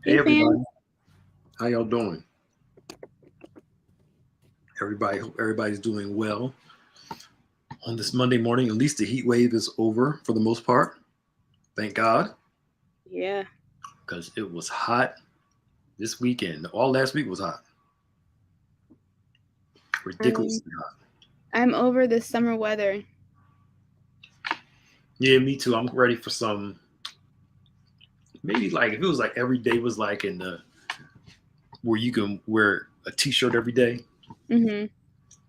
Hey Hey fam. everybody, how y'all doing? Hope everybody's doing well on this Monday morning. At least the heat wave is over for the most part. Thank God, Yeah. because it was hot this weekend. All last week was hot, I'm ridiculously hot. I'm over the summer weather. Yeah, me too. I'm ready for some. Maybe like if it was like every day was like in the where you can wear a t-shirt every day, Mhm.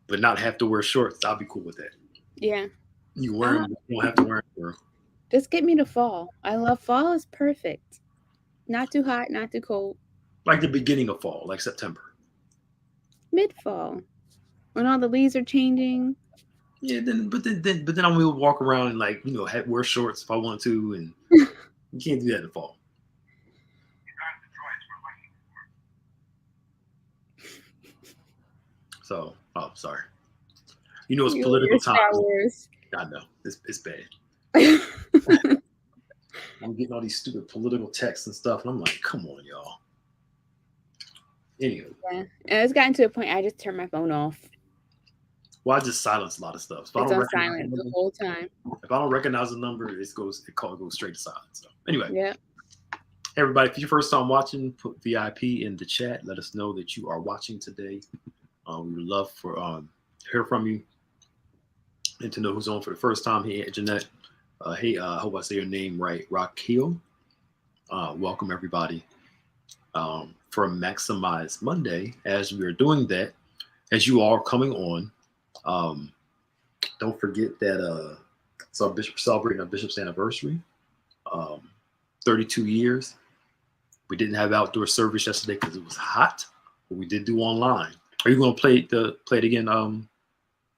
but not have to wear shorts. I'll be cool with that. Yeah. You wear Uh, them, you don't have to wear them. just get me to fall. I love fall is perfect. Not too hot, not too cold. Like the beginning of fall, like September. Mid fall. When all the leaves are changing. Yeah, then I will walk around and like wear shorts if I want to, and you can't do that in the fall. So, oh, sorry. It's Your political Star times. Wars. I know it's bad. I'm getting all these stupid political texts and stuff, and I'm like, come on, y'all. Anywho, Yeah. And it's gotten to a point I just turn my phone off. well, I just silence a lot of stuff. It's on silent the whole time. If I don't recognize the number, it goes straight to silence. So anyway, Yeah. everybody, if it's your first time watching, put VIP in the chat. Let us know that you are watching today. We would love for hear from you and to know who's on for the first time. Hey, Jeanette. Hey, I hope I say your name right. Raquel. Welcome, everybody, for Maximize Monday. As we are doing that, as you all are coming on, um, don't forget that it's our bishop celebrating our bishop's anniversary. Um, 32 years. We didn't have outdoor service yesterday because it was hot, but we did do online. Are you going to play it again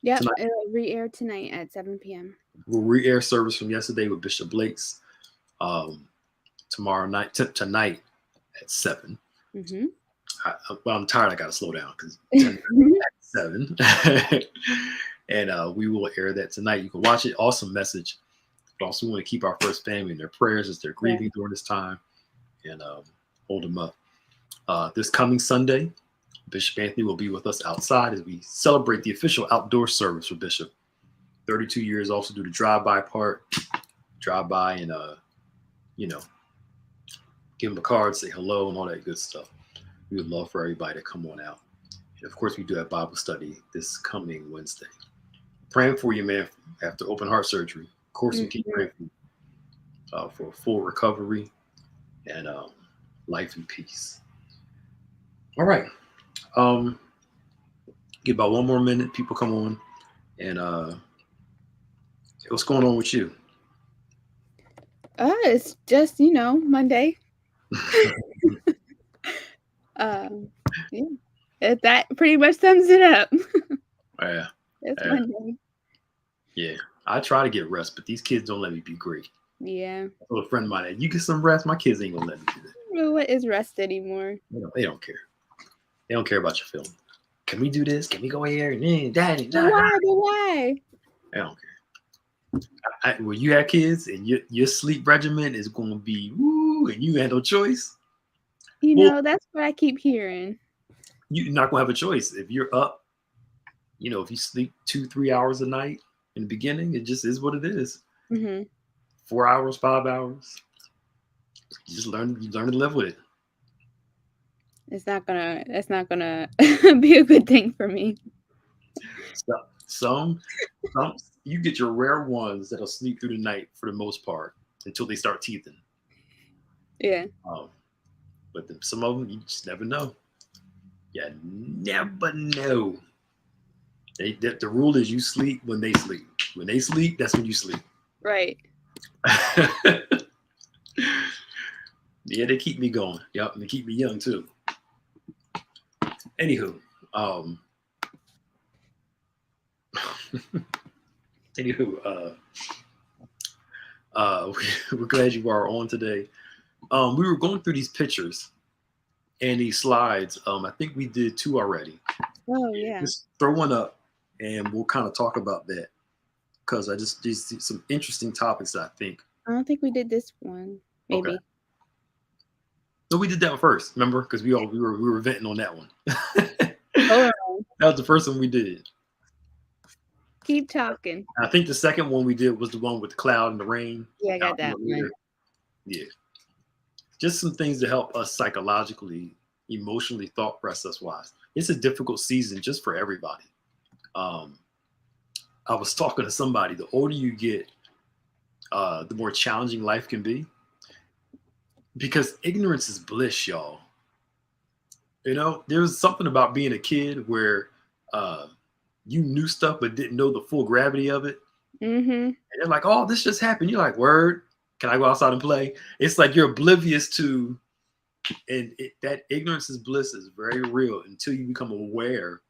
Yep. tonight? It'll re-air tonight at 7 p.m. We'll re-air service from yesterday with Bishop Blake's um, tomorrow night, tonight at 7. Mhm. Well, I'm tired. I got to slow down because 10 at 7. And we will air that tonight. You can watch it. Awesome message. But also, we want to keep our first family in their prayers as they're Yeah. grieving during this time and hold them up. This coming Sunday, Bishop Anthony will be with us outside as we celebrate the official outdoor service for Bishop. 32 years, also do the drive-by part. Drive by and, you know, give him a card, say hello, and all that good stuff. We would love for everybody to come on out. And of course, we do have Bible study this coming Wednesday. Praying for you, man, after open heart surgery. Of course, we keep Mhm. praying for you for full recovery and life and peace. All right. Um, Give about one more minute. People come on. And what's going on with you? It's just, Monday. Um, yeah. That pretty much sums it up. Yeah, It's yeah, Monday. yeah. I try to get rest, but these kids don't let me be great. Yeah. I told a friend of mine, you get some rest. My kids ain't gonna let me do that. Well, what is rest anymore? They don't care. They don't care about your film. Can we do this? Can we go here? Daddy, But nah, nah. why? But why? They don't care. When you have kids and your sleep regimen is going to be woo, and you have no choice, well, That's what I keep hearing. you're not going to have a choice. If you're up, if you sleep 2, 3 hours a night in the beginning, it just is what it is. Hmm. 4 hours, 5 hours, you learn to live with it. That's not gonna be a good thing for me. So, some you get your rare ones that'll sleep through the night for the most part until they start teething. Yeah. Um, but some of them you just never know. You never know. The rule is you sleep when they sleep. When they sleep, that's when you sleep. Right. Yeah, they keep me going. Yep, and they keep me young too. Anywho, um, anywho, we're glad you are on today. We were going through these pictures and these slides. I think we did two already. Oh yeah. Just throw one up, and we'll kind of talk about that because I just these some interesting topics that I think. I don't think we did this one. Okay, Maybe. No, we did that one first. Remember, because we were venting on that one. Hold That on. was the first one we did. Keep talking. I think the second one we did was the one with the cloud and the rain. Yeah, I got that Out one. later. Yeah, just some things to help us psychologically, emotionally, thought process wise. It's a difficult season just for everybody. Um, I was talking to somebody. The older you get, the more challenging life can be because ignorance is bliss, y'all. You know, there's something about being a kid where uh, you knew stuff but didn't know the full gravity of it. Mm-hmm. And they're like, "Oh, this just happened." You're like, "Word? Can I go outside and play?" It's like you're oblivious to, and that ignorance is bliss is very real until you become aware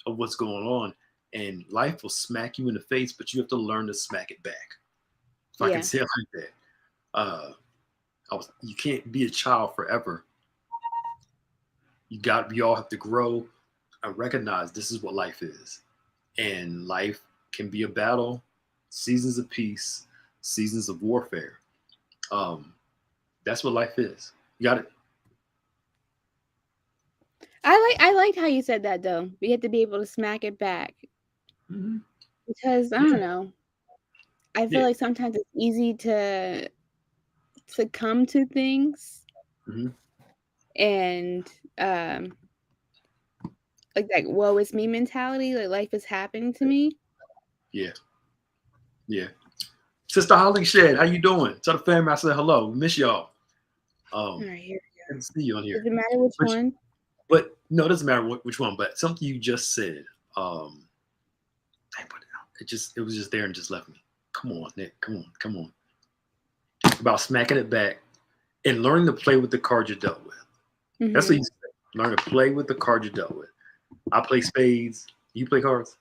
of what's going on. And life will smack you in the face, but you have to learn to smack it back. If I Yeah. can say it like that. You can't be a child forever. We all have to grow and recognize this is what life is. And life can be a battle, seasons of peace, seasons of warfare. Um, that's what life is. You got it. I liked how you said that though. We have to be able to smack it back Mm-hmm. because I don't know. I feel Yeah. like sometimes it's easy to succumb to things Mm-hmm. and like that woe is me mentality, like life is happening to me. Yeah. Yeah. Sister Holly Shed, how you doing? Tell the family I said hello. We miss y'all. All right, here. Good to see you on here. Does it matter which But, one? but no, it doesn't matter which one. But something you just said, I put it out. It was just there and just left me. Come on, Nick. Come on. About smacking it back and learning to play with the card you're dealt with. Mm-hmm. That's what you say. Learn to play with the card you're dealt with. I play spades. You play cards?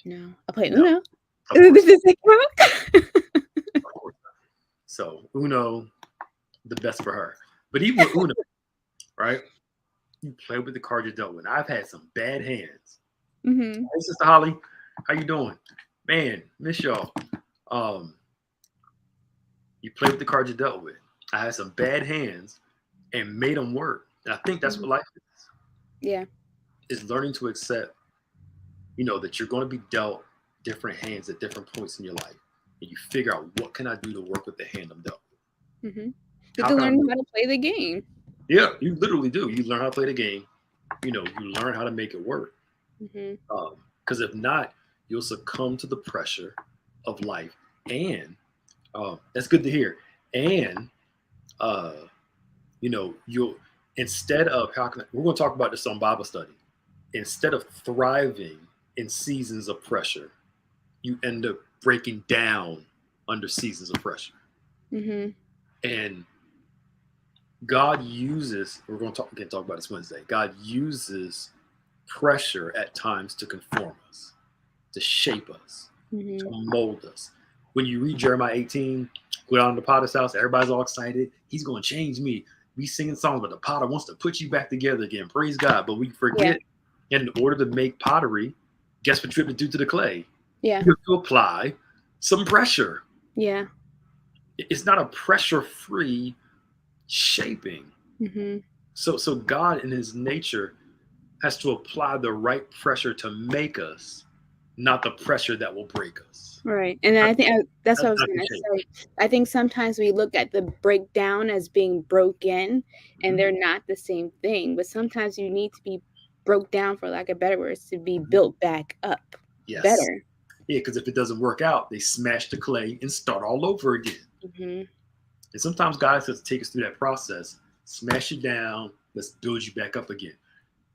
No, I play No. Uno. Of course, Does it count? of course. So Uno, the best for her. But even with Uno, right? You play with the card you're dealt with. I've had some bad hands. Mm-hmm. Hey, Sister Holly, how you doing? Man, miss y'all. You play with the cards you dealt with. I had some bad hands and made them work. And I think that's what life is. Yeah. Is learning to accept, that you're going to be dealt different hands at different points in your life. And you figure out what can I do to work with the hand I'm dealt with. Mm-hmm. You have to learn how to play the game. Yeah, you literally do. You learn how to play the game. You learn how to make it work. Because if not, you'll succumb to the pressure of life. And that's good to hear. And you'll instead of we're going to talk about this on Bible study. Instead of thriving in seasons of pressure, you end up breaking down under seasons of pressure. Mm-hmm. And God uses, we're going to talk about this Wednesday. God uses pressure at times to conform us, to shape us, to mold us. When you read Jeremiah 18, go down to the potter's house, everybody's all excited. He's going to change me. We singing songs, but the potter wants to put you back together again. Praise God. But we forget, in order to make pottery, guess what you have to do to the clay? Yeah. You have to apply some pressure. Yeah. It's not a pressure-free shaping. Mm-hmm. So God in his nature has to apply the right pressure to make us, not the pressure that will break us. Right. And I think that's what I was going to say. I think sometimes we look at the breakdown as being broken, and they're not the same thing. But sometimes you need to be broke down, for lack of better words, to be built back up better. Yeah, because if it doesn't work out, they smash the clay and start all over again. Mm-hmm. And sometimes God has to take us through that process, smash you down, let's build you back up again.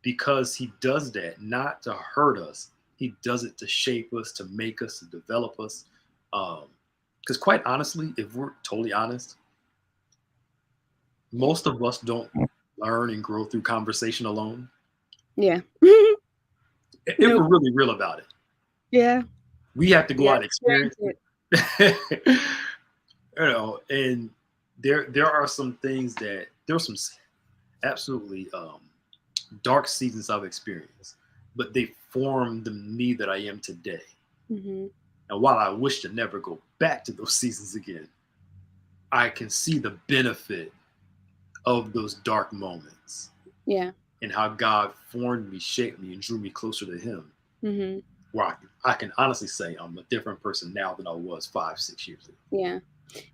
Because he does that not to hurt us. He does it to shape us, to make us, to develop us. Because quite honestly, if we're totally honest, most of us don't learn and grow through conversation alone. Yeah. If we're really real about it. Yeah. We have to go out and experience it. And there are some things there are some absolutely dark seasons I've experienced, but they formed the me that I am today. Mm-hmm. And while I wish to never go back to those seasons again, I can see the benefit of those dark moments Yeah. and how God formed me, shaped me, and drew me closer to Him. Mm-hmm. Where I can honestly say I'm a different person now than I was 5, 6 years ago. Yeah.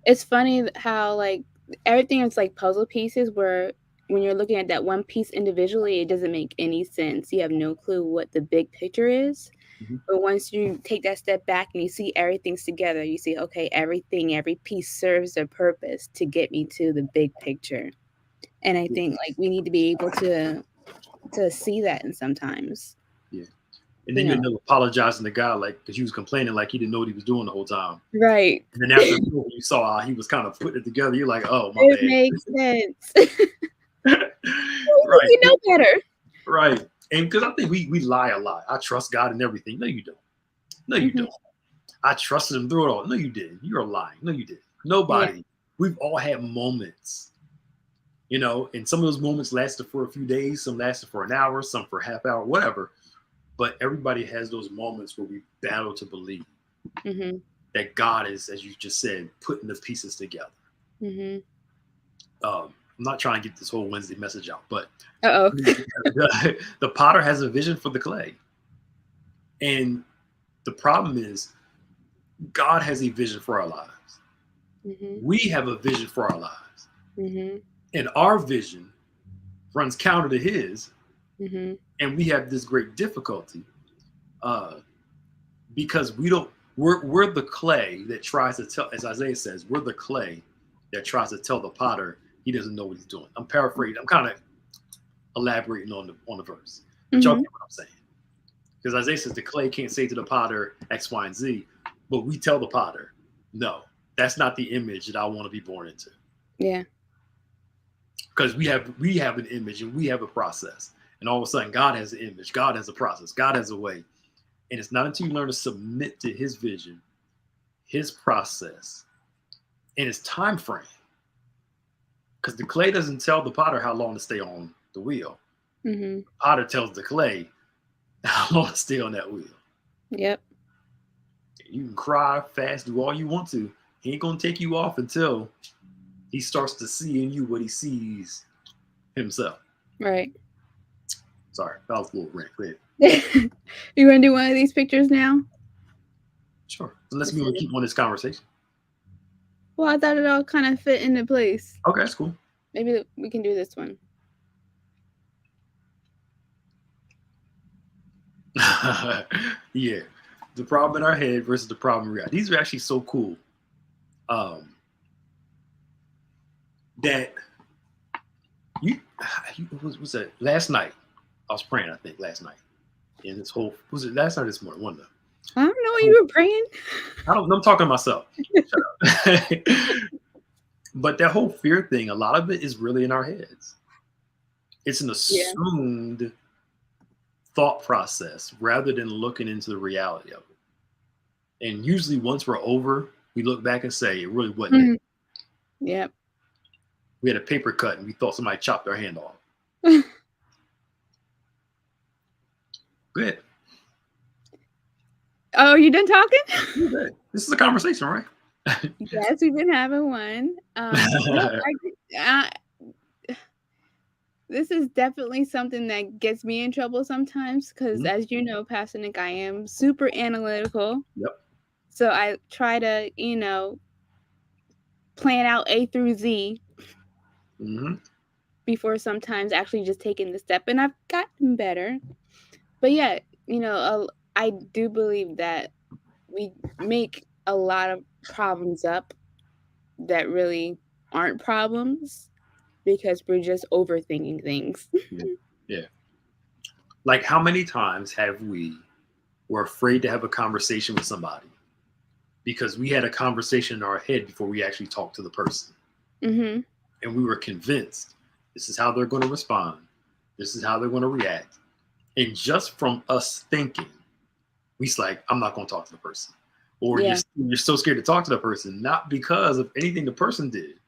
It's funny how like everything is like puzzle pieces where when you're looking at that one piece individually, it doesn't make any sense. You have no clue what the big picture is. Mm-hmm. But once you take that step back and you see everything's together, you see, okay, every piece serves a purpose to get me to the big picture. And I think like we need to be able to see that in sometimes. Yeah. And then you end up apologizing to God, like, because he was complaining like he didn't know what he was doing the whole time. Right. And then after you saw how he was kind of putting it together, you're like, oh, my It bad. makes sense. Right. You know better. Right. And because I think we lie a lot. I trust God in everything. No, you don't. No, you don't. I trusted him through it all. No, you didn't. You're lying. No, you didn't. Nobody. Yeah. We've all had moments, you know, and some of those moments lasted for a few days, some lasted for an hour, some for a half hour, whatever. But everybody has those moments where we battle to believe that God is, as you just said, putting the pieces together. I'm not trying to get this whole Wednesday message out, but the potter has a vision for the clay. And the problem is God has a vision for our lives. We have a vision for our lives. And our vision runs counter to his. And we have this great difficulty because we're the clay that tries to tell, as Isaiah says, we're the clay that tries to tell the potter he doesn't know what he's doing. I'm paraphrasing. I'm kind of elaborating on the verse. But y'all get what I'm saying. Because Isaiah says the clay can't say to the potter X, Y, and Z, but we tell the potter, no, that's not the image that I want to be born into. Yeah. Because we have an image and we have a process. And all of a sudden, God has an image. God has a process. God has a way. And it's not until you learn to submit to his vision, his process, and his time frame. Because the clay doesn't tell the potter how long to stay on the wheel. The potter tells the clay how long to stay on that wheel. Yep. You can cry, fast, do all you want to. He ain't going to take you off until he starts to see in you what he sees himself. Right. Sorry, that was a little rant. Go ahead. You want to do one of these pictures now? Sure. Unless we want to keep on this conversation. Well, I thought it all kind of fit into place. Okay, that's cool. Maybe we can do this one. Yeah. The problem in our head versus the problem in reality. These are actually so cool. That was that last night? I was praying, I think, last night. And this whole, was it last night or this morning? One of them. I don't know what you were praying. I'm talking to myself. Shut up. But that whole fear thing, a lot of it is really in our heads. It's an assumed thought process rather than looking into the reality of it. And usually once we're over, we look back and say, it really wasn't it. Yep. We had a paper cut and we thought somebody chopped our hand off. Good. Oh, you done talking? This is a conversation, right? Yes, we've been having one. This is definitely something that gets me in trouble sometimes because, as you know, Pastor Nick, I am super analytical. Yep. So I try to, plan out A through Z before sometimes actually just taking the step. And I've gotten better. But yeah, I do believe that we make a lot of problems up that really aren't problems because we're just overthinking things. Yeah. Like how many times have were afraid to have a conversation with somebody because we had a conversation in our head before we actually talked to the person. And we were convinced this is how they're going to respond. This is how they're going to react. And just from us thinking, we's like, I'm not going to talk to the person. Or you're so scared to talk to the person, not because of anything the person did,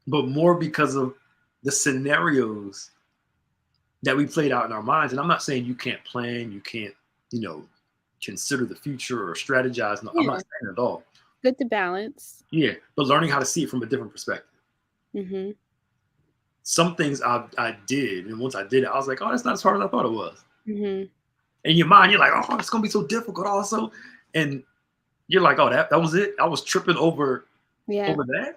but more because of the scenarios that we played out in our minds. And I'm not saying you can't plan, you can't, consider the future or strategize. No, I'm not saying at all. Good to balance. Yeah, but learning how to see it from a different perspective. some things I did, and once I did it, I was like, oh, that's not as hard as I thought it was. Mhm. In your mind, you're like, oh, it's gonna be so difficult also. And you're like, oh, that was it. I was tripping over Yeah. that.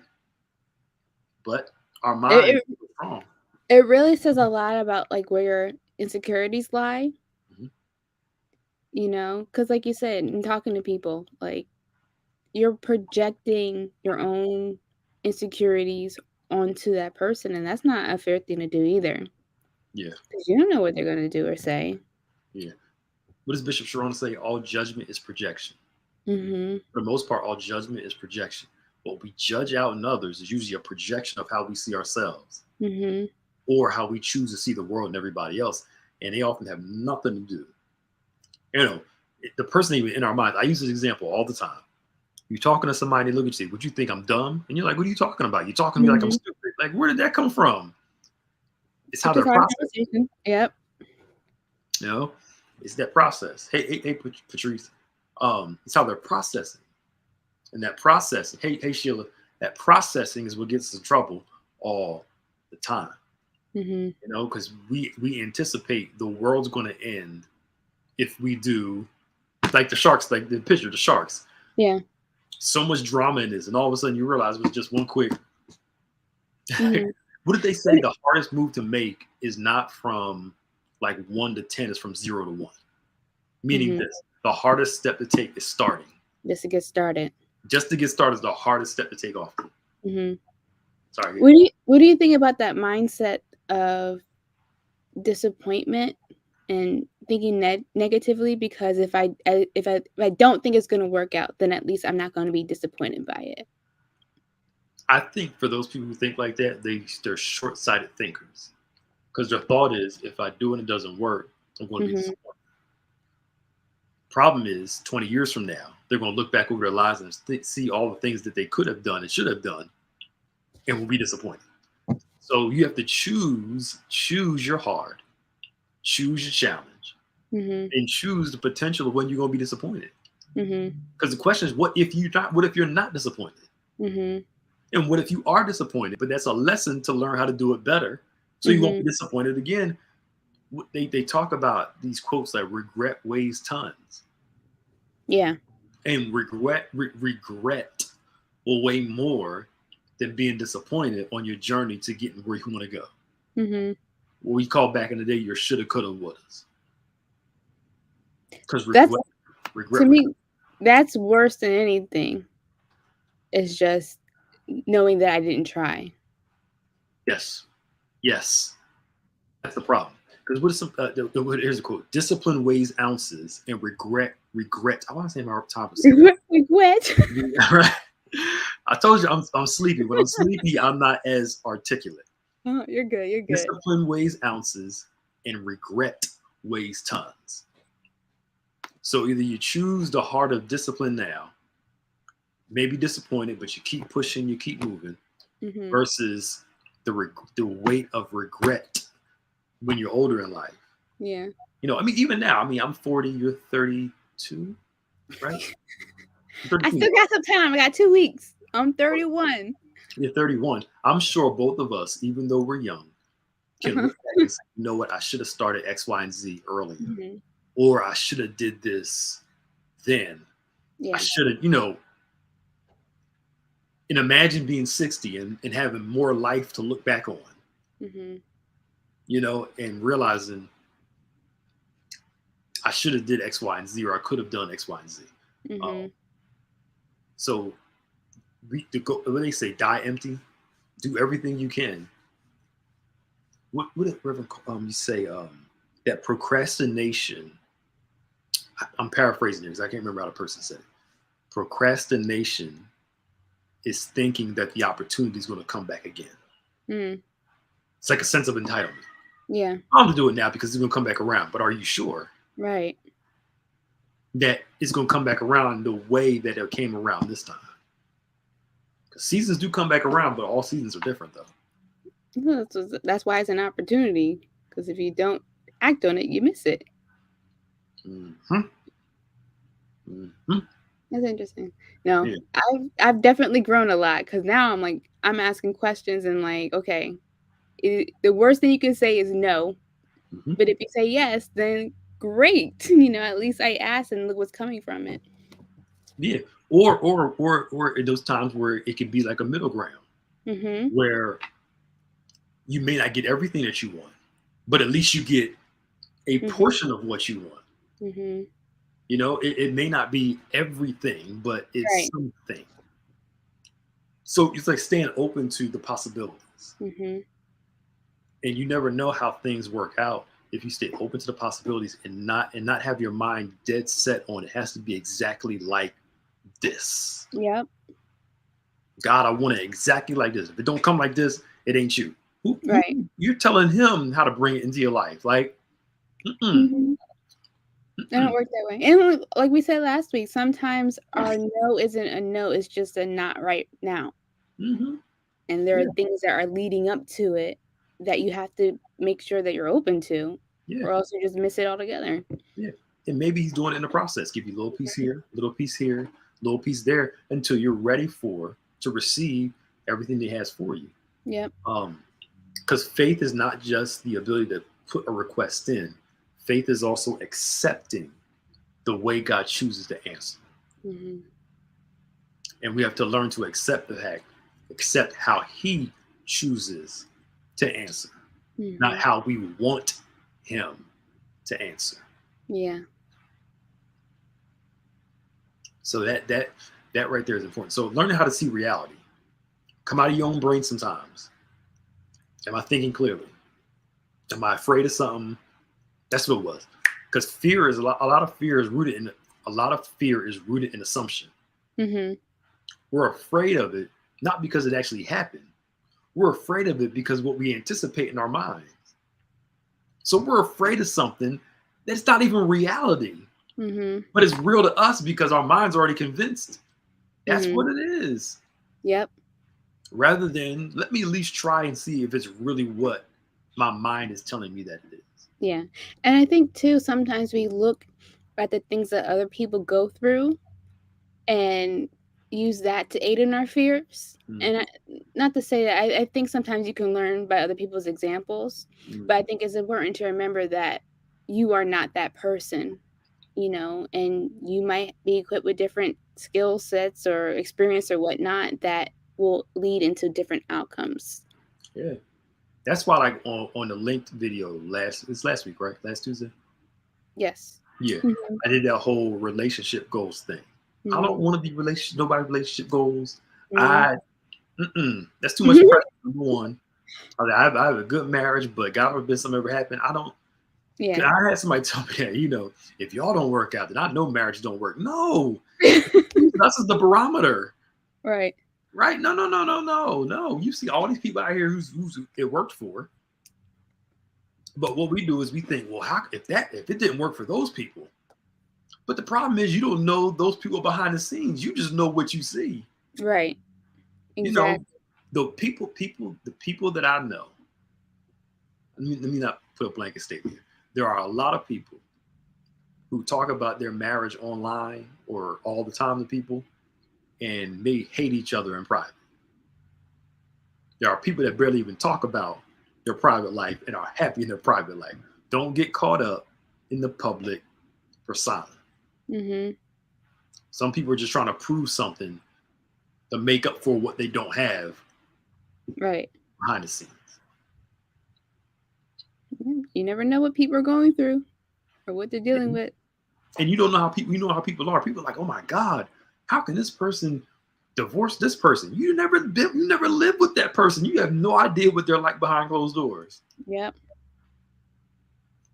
But our It mind it is wrong. it really says a lot about, like, where your insecurities lie, Mhm. you know, because like you said, in talking to people, like, you're projecting your own insecurities onto that person, and that's not a fair thing to do either, Yeah, 'cause you don't know what they're gonna do or say. yeah. What does Bishop Sharon say? All judgment is projection. Mhm. For the most part, all judgment is projection. What we judge out in others is usually a projection of how we see ourselves Mhm. or how we choose to see the world and everybody else. And they often have nothing to do. You know, the person even in our minds, I use this example all the time. You're talking to somebody, they look at you, would you think I'm dumb? And you're like, what are you talking about? You're talking to me like I'm Mhm. stupid. Like, where did that come from? It's how It's just they're our processing. conversation. Yep. You know, it's that process. Hey, Patrice. It's how they're processing, and that processing. Hey, Sheila. That processing is what gets us in trouble all the time. Mhm. You know, because we anticipate the world's going to end if we do like the sharks, like the picture, the sharks. Yeah. So much drama in this, and all of a sudden you realize it was just one quick. Mhm. What did they say? The hardest move to make is not from like 1 to 10; it's from 0 to 1. Meaning Mhm. this: the hardest step to take is starting. Just to get started. Just to get started is the hardest step to take off. Mhm. Sorry. What do you think about that mindset of disappointment and thinking negatively? Because if I don't think it's gonna work out, then at least I'm not gonna be disappointed by it. I think for those people who think like that, they're short-sighted thinkers because their thought is, if I do it and it doesn't work, I'm going to be Mhm. disappointed. Problem is, 20 years from now, they're going to look back over their lives and see all the things that they could have done and should have done, and will be disappointed. So you have to choose your heart, choose your challenge, Mhm. and choose the potential of when you're going to be disappointed. Mhm. Because the question is, what if you're not disappointed? Mhm. And what if you are disappointed? But that's a lesson to learn how to do it better, so you won't be Mhm. disappointed again. They talk about these quotes like regret weighs tons, Yeah. and regret will weigh more than being disappointed on your journey to getting where you want to go. Mhm. What we call back in the day your shoulda, coulda, wouldas. Because That's to regret. me, that's worse than anything. It's just knowing that I didn't try. Yes, yes, that's the problem. Because what is some? Here's a quote: "Discipline weighs ounces, and regret." I want to say my top of saying Regret. that. Right? I told you I'm sleepy. When I'm sleepy, I'm not as articulate. Oh, you're good, you're good. Discipline weighs ounces, and regret weighs tons. So either you choose the heart of discipline now, maybe disappointed, but you keep pushing, you keep moving, Mhm. versus the weight of regret when you're older in life. Yeah. I mean, even now, I mean, I'm 40, you're 32, right? I'm I 32 still now. got some time. I got 2 weeks. I'm 31. You're 31. I'm sure both of us, even though we're young, can Uh-huh. look back and say, you know what, I should have started X, Y, and Z earlier. Mhm. Or I should have did this then. I Yeah. should have, and imagine being 60 and having more life to look back on, Mhm. and realizing I should have did X, Y, and Z, or I could have done X, Y, and Z. Um, Mhm. so what they say, die empty, do everything you can. What did Reverend you say that procrastination? I'm paraphrasing here because I can't remember how the person said it. Procrastination is thinking that the opportunity is going to come back again. Mm. It's like a sense of entitlement. Yeah. I'm gonna do it now because it's gonna come back around. But are you sure Right. that it's gonna come back around the way that it came around this time? Because seasons do come back around, but all seasons are different, though. That's why it's an opportunity. Because if you don't act on it, you miss it. Mm-hmm. Mm-hmm. That's interesting. No, Yeah. I've definitely grown a lot because now I'm asking questions and like, okay, the worst thing you can say is no. Mm-hmm. But if you say yes, then great. You know, at least I asked and look what's coming from it. Yeah. Or in those times where it could be like a middle ground Mm-hmm. where you may not get everything that you want, but at least you get a Mm-hmm. portion of what you want. Mm-hmm. You know, it may not be everything, but it's Right. something. So it's like staying open to the possibilities. Mm-hmm. And you never know how things work out if you stay open to the possibilities and not have your mind dead set on it has to be exactly like this. Yep. God, I want it exactly like this. If it don't come like this, it ain't you. Right. You're telling him how to bring it into your life. Like, Mm-hmm. It don't work that way. And like we said last week, sometimes our no isn't a no, it's just a not right now. Mm-hmm. And there Yeah. are things that are leading up to it that you have to make sure that you're open to, Yeah. or else you just miss it altogether. Yeah. And maybe he's doing it in the process. Give you a little piece here, little piece here, little piece there until you're ready to receive everything he has for you. Yep. Because faith is not just the ability to put a request in. Faith is also accepting the way God chooses to answer. Mm-hmm. And we have to learn to accept the fact, accept how he chooses to answer, Mm-hmm. not how we want him to answer. Yeah. So that right there is important. So learning how to see reality. Come out of your own brain sometimes. Am I thinking clearly? Am I afraid of something? That's what it was. Because fear is a lot of fear is rooted in assumption. Mm-hmm. We're afraid of it, not because it actually happened. We're afraid of it because what we anticipate in our minds. So we're afraid of something that's not even reality, but it's real to us because our mind's already convinced. That's what it is. Yep. Rather than let me at least try and see if it's really what my mind is telling me that it is. Yeah. And I think too, sometimes we look at the things that other people go through and use that to aid in our fears. And not to say that I think sometimes you can learn by other people's examples, but I think it's important to remember that you are not that person, you know, and you might be equipped with different skill sets or experience or whatnot that will lead into different outcomes. Yeah. That's why, like on the linked video last week, right? Last Tuesday. Yes. Yeah, I did that whole relationship goals thing. I don't want to be nobody's relationship goals. That's too much pressure. Number one, I have a good marriage, but God forbid something ever happen. I don't. Yeah. I had somebody tell me that, you know, if y'all don't work out, then I know marriage don't work. No, that's just the barometer. Right. Right? No. You see all these people out here who's it worked for. But what we do is we think, well, how if it didn't work for those people? But the problem is you don't know those people behind the scenes. You just know what you see. Right. Exactly. You know, the people that I know. Let me not put a blanket statement here. There are a lot of people who talk about their marriage online or all the time to people and may hate each other in private. There are people that barely even talk about their private life and are happy in their private life. Don't get caught up in the public persona. Some people are just trying to prove something to make up for what they don't have right behind the scenes. You never know what people are going through or what they're dealing with. And you don't know how people are. People are like, oh my God, how can this person divorce this person? You never lived with that person. You have no idea what they're like behind closed doors. Yep.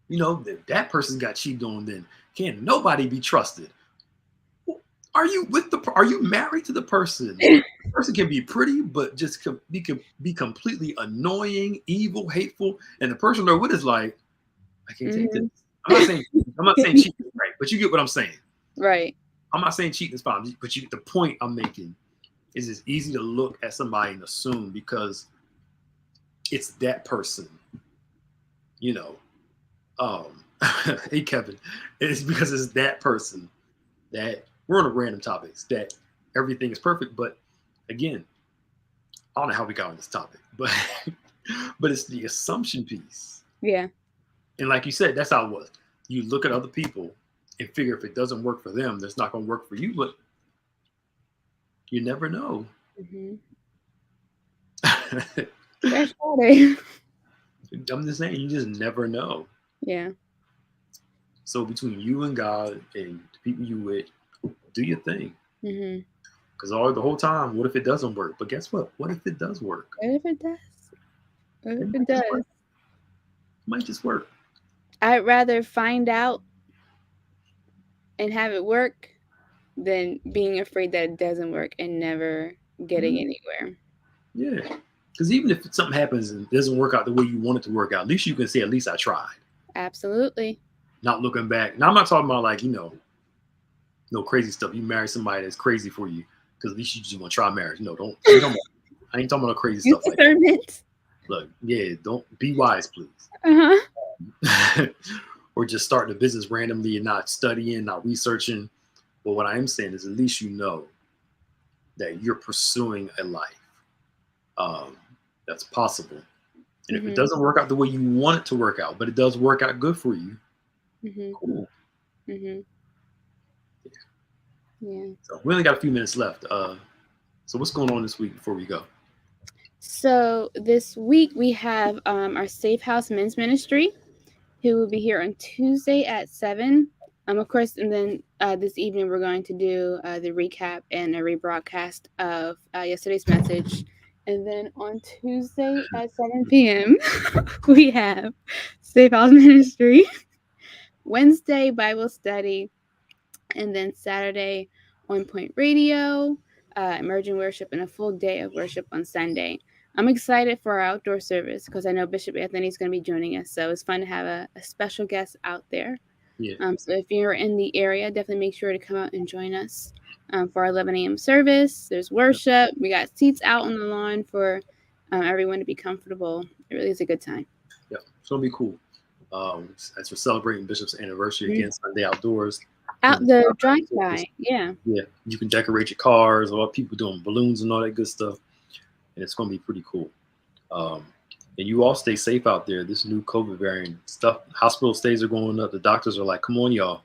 You know, if that person got cheated on, then can't nobody be trusted. Are you married to the person? The person can be pretty, but just be completely annoying, evil, hateful, and the person they're with is like, I can't take this. I'm not saying cheating is right, but you get what I'm saying. Right. I'm not saying cheating is fine, but the point I'm making is it's easy to look at somebody and assume because it's that person, you know. Hey Kevin, it's because it's that person that we're on a random topics that everything is perfect. But again, I don't know how we got on this topic, but But it's the assumption piece. Yeah. And like you said, that's how it was. You look at other people and figure if it doesn't work for them, that's not going to work for you. But you never know. Mm-hmm. Fresh water. I'm just saying, you just never know. Yeah. So between you and God and the people you with, do your thing. Mm-hmm. Because the whole time, what if it doesn't work? But guess what? What if it does work? What if it does? What if it Just does? work. It might just work. I'd rather find out and have it work than being afraid that it doesn't work and never getting anywhere. Yeah. Because even if something happens and it doesn't work out the way you want it to work out, at least you can say, at least I tried. Absolutely. Not looking back. Now, I'm not talking about like, no crazy stuff. You marry somebody that's crazy for you because at least you just want to try marriage. No, don't. I ain't talking about no crazy stuff like that. Look, yeah, don't be wise, please. Uh-huh. Or just starting a business randomly and not studying, not researching. But what I am saying is at least you know that you're pursuing a life that's possible. And if it doesn't work out the way you want it to work out, but it does work out good for you, cool. Yeah. So we only got a few minutes left. So what's going on this week before we go? So this week we have our Safe House Men's Ministry, who will be here on Tuesday at 7. Of course, and then this evening we're going to do the recap and a rebroadcast of yesterday's message. And then on Tuesday at 7 p.m. we have Safe House Ministry, Wednesday Bible study, and then Saturday On Point Radio, Emerging Worship, and a full day of worship on Sunday. I'm excited for our outdoor service because I know Bishop Anthony is going to be joining us. So it's fun to have a special guest out there. Yeah. So if you're in the area, definitely make sure to come out and join us for our 11 a.m. service. There's worship. We got seats out on the lawn for everyone to be comfortable. It really is a good time. Yeah, it's going to be cool. As we're celebrating Bishop's anniversary again, Sunday outdoors. Out the drive-by, yeah. Yeah, you can decorate your cars, or people doing balloons and all that good stuff. And it's going to be pretty cool. And you all stay safe out there. This new COVID variant stuff, hospital stays are going up. The doctors are like, come on, y'all.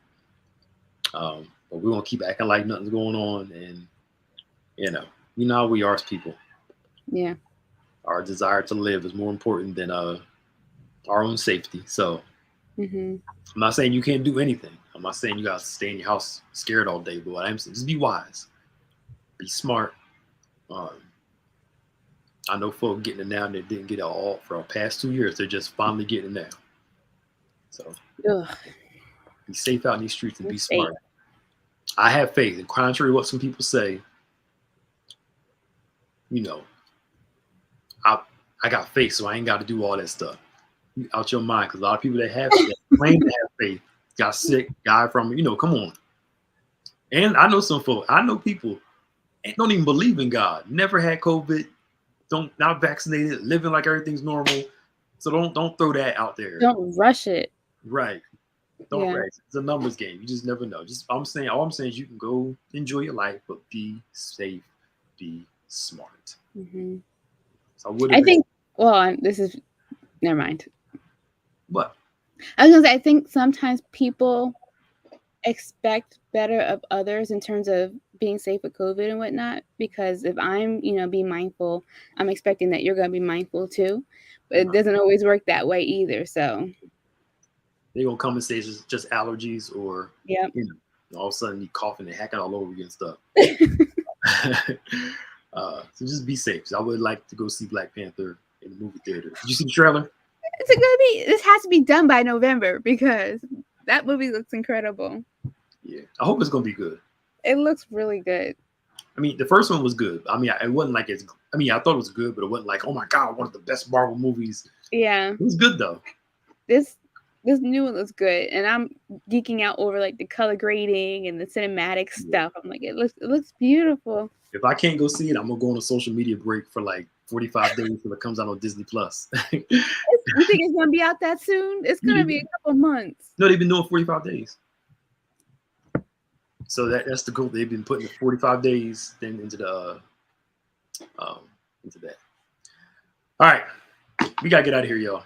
But we're going to keep acting like nothing's going on. And, you know how we are as people. Yeah. Our desire to live is more important than our own safety. So I'm not saying you can't do anything. I'm not saying you got to stay in your house scared all day. But what I'm saying is be wise. Be smart. I know folk getting it now that didn't get it all for the past 2 years. They're just finally getting it now. So be safe out in these streets and be smart. I have faith. And contrary to what some people say, I got faith, so I ain't got to do all that stuff. Out your mind, because a lot of people that have faith, claim to have faith, got sick, died from it. Come on. And I know some folk. I know people don't even believe in God. Never had COVID. Not vaccinated, living like everything's normal. So don't throw that out there. Don't rush it. Right. Don't rush it. It's a numbers game. You just never know. All I'm saying is you can go enjoy your life, but be safe, be smart. So never mind. What? I was gonna say, I think sometimes people expect better of others in terms of being safe with COVID and whatnot, because if I'm, being mindful, I'm expecting that you're going to be mindful too, but it doesn't always work that way either. So they're going to come and say it's just allergies, or all of a sudden you coughing and hacking all over you and stuff. So just be safe. I would like to go see Black Panther in the movie theater. Did you see the trailer? This has to be done by November because that movie looks incredible. Yeah, I hope it's going to be good. It looks really good. I mean, the first one was good. I mean, it wasn't like I thought it was good, but it wasn't like, oh my God, one of the best Marvel movies. Yeah. It was good though. This new one looks good. And I'm geeking out over like the color grading and the cinematic stuff. I'm like, it looks beautiful. If I can't go see it, I'm gonna go on a social media break for like 45 days until it comes out on Disney Plus. You think it's gonna be out that soon? It's gonna be a couple months. No, they've been doing 45 days. So that's the goal. They've been putting 45 days then into that. All right. We gotta get out of here, y'all.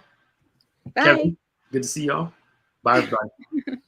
Bye. Kevin, good to see y'all. Bye, everybody.